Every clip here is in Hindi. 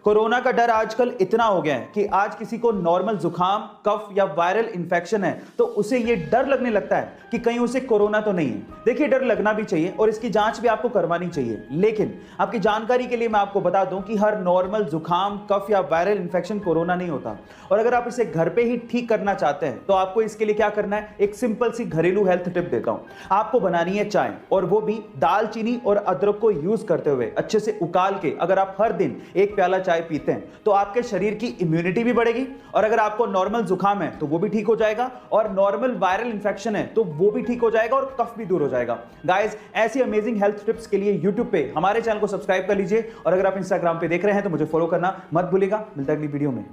कोरोना का डर आजकल इतना हो गया है कि आज किसी को नॉर्मल जुकाम, कफ या वायरल इंफेक्शन है तो उसे ये डर लगने लगता है कि कहीं उसे कोरोना तो नहीं है। देखिए, डर लगना भी चाहिए और इसकी जांच भी आपको करवानी चाहिए, लेकिन आपकी जानकारी के लिए मैं आपको बता दूं कि हर नॉर्मल जुकाम, कफ या वायरल इंफेक्शन कोरोना नहीं होता। और अगर आप इसे घर पे ही ठीक करना चाहते हैं तो आपको इसके लिए क्या करना है, एक सिंपल सी घरेलू हेल्थ टिप देता हूं। आपको बनानी है चाय, और वो भी दालचीनी और अदरक को यूज करते हुए अच्छे से उकाल के। अगर आप हर दिन एक प्याला चाय पीते हैं तो आपके शरीर की इम्यूनिटी भी बढ़ेगी, और अगर आपको नॉर्मल जुकाम है तो वो भी ठीक हो जाएगा, और नॉर्मल वायरल इंफेक्शन है तो वो भी ठीक हो जाएगा, और कफ भी दूर हो जाएगा। गाइस, ऐसी अमेजिंग हेल्थ टिप्स के लिए YouTube पे हमारे चैनल को सब्सक्राइब कर लीजिए, और अगर आप Instagram पे देख रहे हैं तो मुझे फॉलो करना मत भूलिएगा। मिलता है अगली वीडियो में।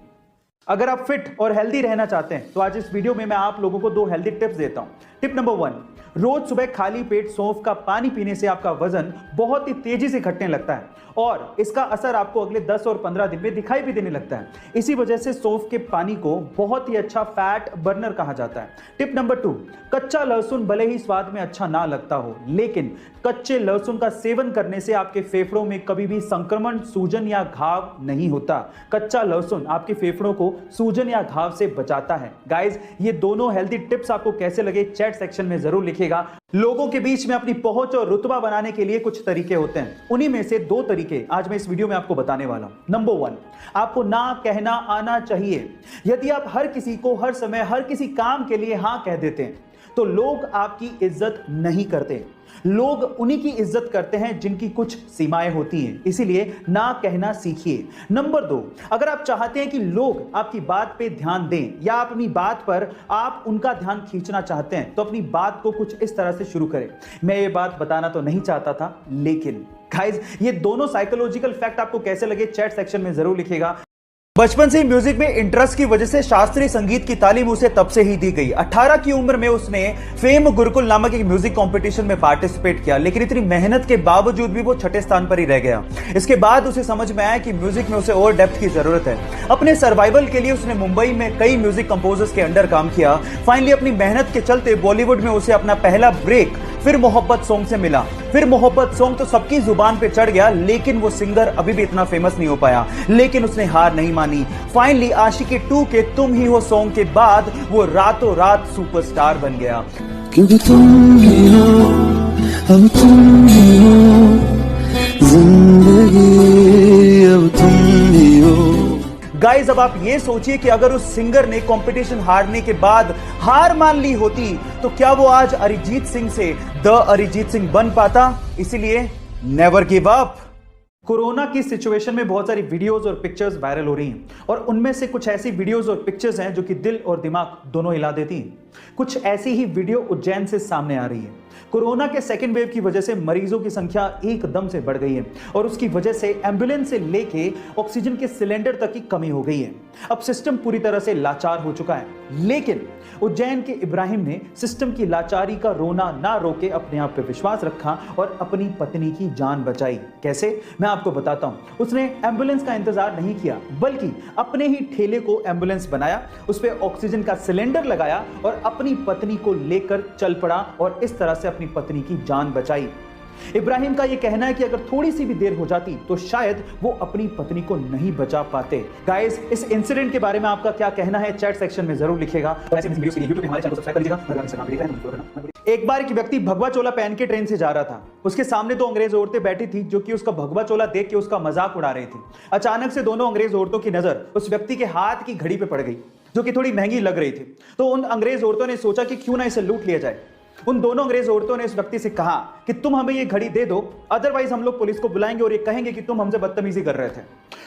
अगर आप फिट और हेल्दी रहना चाहते हैं तो आज इस वीडियो में मैं आप लोगों को 2 हेल्दी टिप्स देता हूं। टिप नंबर 1, रोज सुबह खाली पेट सौंफ का पानी पीने से आपका वजन बहुत ही तेजी से घटने लगता है, और इसका असर आपको अगले 10 और 15 दिन में दिखाई भी देने लगता है। इसी वजह से सौंफ के पानी को बहुत ही अच्छा फैट बर्नर कहा जाता है। टिप नंबर 2, कच्चा लहसुन भले ही स्वाद में अच्छा ना लगता हो, लेकिन कच्चे लहसुन का सेवन करने से आपके फेफड़ों में कभी भी संक्रमण, सूजन या घाव नहीं होता। कच्चा लहसुन आपके फेफड़ों को सूजन या घाव से बचाता है। गाइस, ये दोनों हेल्दी टिप्स आपको कैसे लगे चैट सेक्शन में जरूर लिखिएगा। लोगों के बीच में अपनी पहुंच और रुतबा बनाने के लिए कुछ तरीके होते हैं, उन्हीं में से 2 तरीके आज मैं इस वीडियो में आपको बताने वाला हूं। नंबर 1, आपको ना कहना आना चाहिए। यदि आप हर किसी को हर समय हर किसी काम के लिए हां कह देते हैं तो लोग आपकी इज्जत नहीं करते। लोग उन्हीं की इज्जत करते हैं जिनकी कुछ सीमाएं होती हैं, इसीलिए ना कहना सीखिए। नंबर 2, अगर आप चाहते हैं कि लोग आपकी बात पे ध्यान दें, या आप अपनी बात पर आप उनका ध्यान खींचना चाहते हैं, तो अपनी बात को कुछ इस तरह से शुरू करें। मैं ये बात बताना तो नहीं चाहता था, लेकिन गाइस, ये दोनों साइकोलॉजिकल फैक्ट आपको कैसे लगे चैट सेक्शन में जरूर लिखिएगा। बचपन से ही म्यूजिक में इंटरेस्ट की वजह से शास्त्रीय संगीत की तालीम उसे तब से ही दी गई। 18 की उम्र में उसने फेम गुरुकुल नामक एक म्यूजिक कंपटीशन में पार्टिसिपेट किया, लेकिन इतनी मेहनत के बावजूद भी वो 6ठे स्थान पर ही रह गया। इसके बाद उसे समझ में आया कि म्यूजिक में उसे और डेप्थ की जरूरत है। अपने सर्वाइवल के लिए उसने मुंबई में कई म्यूजिक कंपोजर्स के अंडर काम किया। फाइनली अपनी मेहनत के चलते बॉलीवुड में उसे अपना पहला ब्रेक फिर मोहब्बत सॉन्ग से मिला। फिर मोहब्बत सॉन्ग तो सबकी जुबान पे चढ़ गया, लेकिन वो सिंगर अभी भी इतना फेमस नहीं हो पाया। लेकिन उसने हार नहीं मानी। फाइनली आशिकी 2 के तुम ही हो सॉन्ग के बाद वो रातों रात सुपरस्टार बन गया। क्योंकि तुम ही हो, अब तुम ही हो, जिंदगी अब तुम ही हो। गाइस, अब आप ये सोचिए कि अगर उस सिंगर ने कंपटीशन हारने के बाद हार मान ली होती तो क्या वो आज अरिजीत सिंह से द अरिजीत सिंह बन पाता? इसीलिए नेवर गिव अप। कोरोना की सिचुएशन में बहुत सारी वीडियोस और पिक्चर्स वायरल हो रही हैं, और उनमें से कुछ ऐसी वीडियोस और पिक्चर्स हैं जो कि दिल और दिमाग दोनों हिला देती हैं। कुछ ऐसी ही वीडियो उज्जैन से सामने आ रही है। कोरोना के सेकेंड वेव की वजह से मरीजों की संख्या एकदम से बढ़ गई है, और उसकी वजह से एम्बुलेंस से लेके ऑक्सीजन के सिलेंडर तक की कमी हो गई है। अब सिस्टम पूरी तरह से लाचार हो चुका है, लेकिन उज्जैन के इब्राहिम ने सिस्टम की लाचारी का रोना ना रोके अपने आप पे विश्वास रखा और अपनी पत्नी की जान बचाई। कैसे, मैं आपको बताता हूं। उसने एम्बुलेंस का इंतजार नहीं किया, बल्कि अपने ही ठेले को एम्बुलेंस बनाया, उस पे ऑक्सीजन का सिलेंडर लगाया और अपनी पत्नी को लेकर चल पड़ा, और इस तरह से अपनी पत्नी की जान बचाई। इब्राहिम का यह कहना है कि अगर थोड़ी सी भी देर हो जाती तो शायद वो अपनी पत्नी को नहीं बचा पाते। गाइस, इस इंसिडेंट के बारे में आपका क्या कहना है चैट सेक्शन में जरूर लिखिएगा। एक बार एक व्यक्ति भगवा चोला पहन के ट्रेन से जा रहा था। उसके सामने 2 अंग्रेज औरतें बैठी थी जो कि उसका भगवा चोला देख के उसका मजाक उड़ा रही थी। अचानक से दोनों अंग्रेज औरतों की नजर उस व्यक्ति के हाथ की घड़ी पे पड़ गई, जो कि थोड़ी महंगी लग रही थी। तो उन अंग्रेज औरतों ने सोचा कि क्यों ना इसे लूट लिया जाए। उन दोनों अंग्रेज औरतों ने इस व्यक्ति से कहा कि तुम हमें ये घड़ी दे दो, अदरवाइज हम लोग पुलिस को बुलाएंगे और ये कहेंगे कि तुम हमसे बदतमीजी कर रहे थे।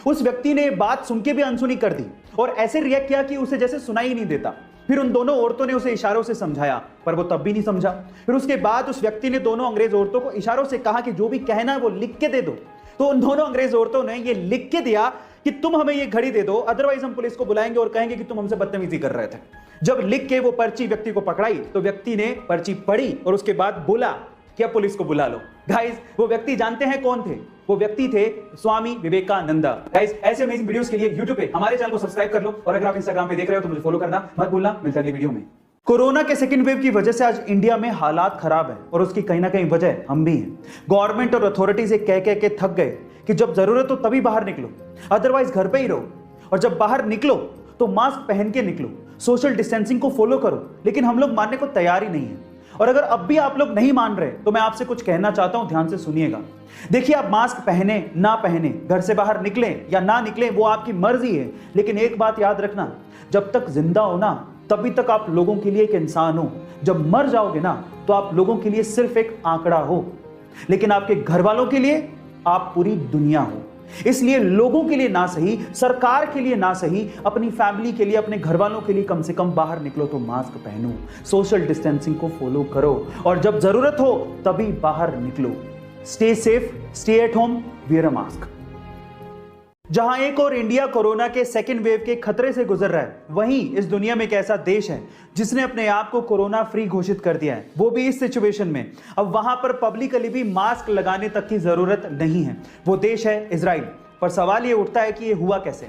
उस व्यक्ति ने बात सुन के भी अनसुनी कर दी और ऐसे रिएक्ट किया कि उसे जैसे सुनाई ही नहीं देता। फिर उन दोनों औरतों ने उसे इशारों से समझाया, पर वो तब भी नहीं समझा। फिर उसके बाद उस व्यक्ति ने दोनों अंग्रेज औरतों को इशारों से कहा कि जो भी कहना है वो लिख के दे दो। तो उन दोनों अंग्रेज औरतों ने ये लिख के दिया कि तुम हमें ये घड़ी दे दो, अदरवाइज हम पुलिस को बुलाएंगे और कहेंगे कि तुम हमसे बदतमीजी कर रहे थे। जब लिख के वो पर्ची व्यक्ति को पकड़ाई तो व्यक्ति ने पर्ची पढ़ी और उसके बाद बोला कि अब पुलिस को बुला लो। गाइस, वो व्यक्ति जानते हैं कौन थे? वो व्यक्ति थे स्वामी विवेकानंद। गाइस, ऐसे अमेजिंग वीडियोस के लिए YouTube पे हमारे चैनल को सब्सक्राइब कर लो, और अगर आप Instagram पे देख रहे हो तो मुझे फॉलो करना मत भूलना। मिलते हैं अगली वीडियो में। कोरोना के सेकेंड वेव की वजह से आज इंडिया में हालात खराब है, और उसकी कहीं ना कहीं वजह हम भी हैं। गवर्नमेंट और अथॉरिटी से कह के थक गए कि जब जरूरत हो तभी बाहर निकलो, अदरवाइज घर पे ही रहो। और जब बाहर निकलो तो मास्क पहन के निकलो, सोशल डिस्टेंसिंग को फॉलो करो। लेकिन हम लोग मानने को तैयार ही नहीं है। और अगर अब भी आप लोग नहीं मान रहे तो मैं आपसे कुछ कहना चाहता हूं, ध्यान से सुनिएगा। देखिए, आप मास्क पहने ना पहने, घर से बाहर निकलें या ना निकलें, वो आपकी मर्जी है। लेकिन एक बात याद रखना, जब तक जिंदा हो ना तभी तक आप लोगों के लिए एक इंसान हो। जब मर जाओगे ना तो आप लोगों के लिए सिर्फ एक आंकड़ा हो, लेकिन आपके घर वालों के लिए आप पूरी दुनिया हो। इसलिए लोगों के लिए ना सही, सरकार के लिए ना सही, अपनी फैमिली के लिए, अपने घर वालों के लिए कम से कम बाहर निकलो तो मास्क पहनो, सोशल डिस्टेंसिंग को फॉलो करो और जब जरूरत हो तभी बाहर निकलो। Stay safe, stay at home, wear a mask. जहां एक और इंडिया कोरोना के सेकेंड वेव के खतरे से गुजर रहा है, वहीं इस दुनिया में एक ऐसा देश है जिसने अपने आप को कोरोना फ्री घोषित कर दिया है, वो भी इस सिचुएशन में। अब वहां पर पब्लिकली भी मास्क लगाने तक की जरूरत नहीं है। वो देश है इजराइल। पर सवाल ये उठता है कि ये हुआ कैसे?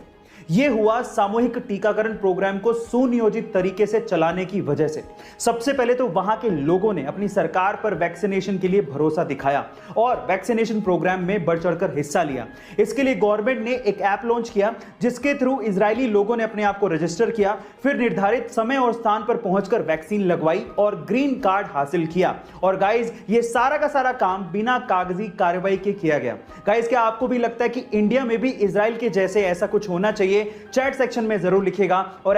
ये हुआ सामूहिक टीकाकरण प्रोग्राम को सुनियोजित तरीके से चलाने की वजह से। सबसे पहले तो वहां के लोगों ने अपनी सरकार पर वैक्सीनेशन के लिए भरोसा दिखाया और वैक्सीनेशन प्रोग्राम में बढ़ चढ़कर हिस्सा लिया। इसके लिए गवर्नमेंट ने एक ऐप लॉन्च किया जिसके थ्रू इजरायली लोगों ने अपने आप को रजिस्टर किया, फिर निर्धारित समय और स्थान पर पहुंचकर वैक्सीन लगवाई और ग्रीन कार्ड हासिल किया। और गाइज, ये सारा का सारा काम बिना कागजी कार्रवाई के किया गया। गाइज, क्या आपको भी लगता है कि इंडिया में भी इजराइल के जैसे ऐसा कुछ होना चाहिए? चैट सेक्शन में जरूर लिखिएगा और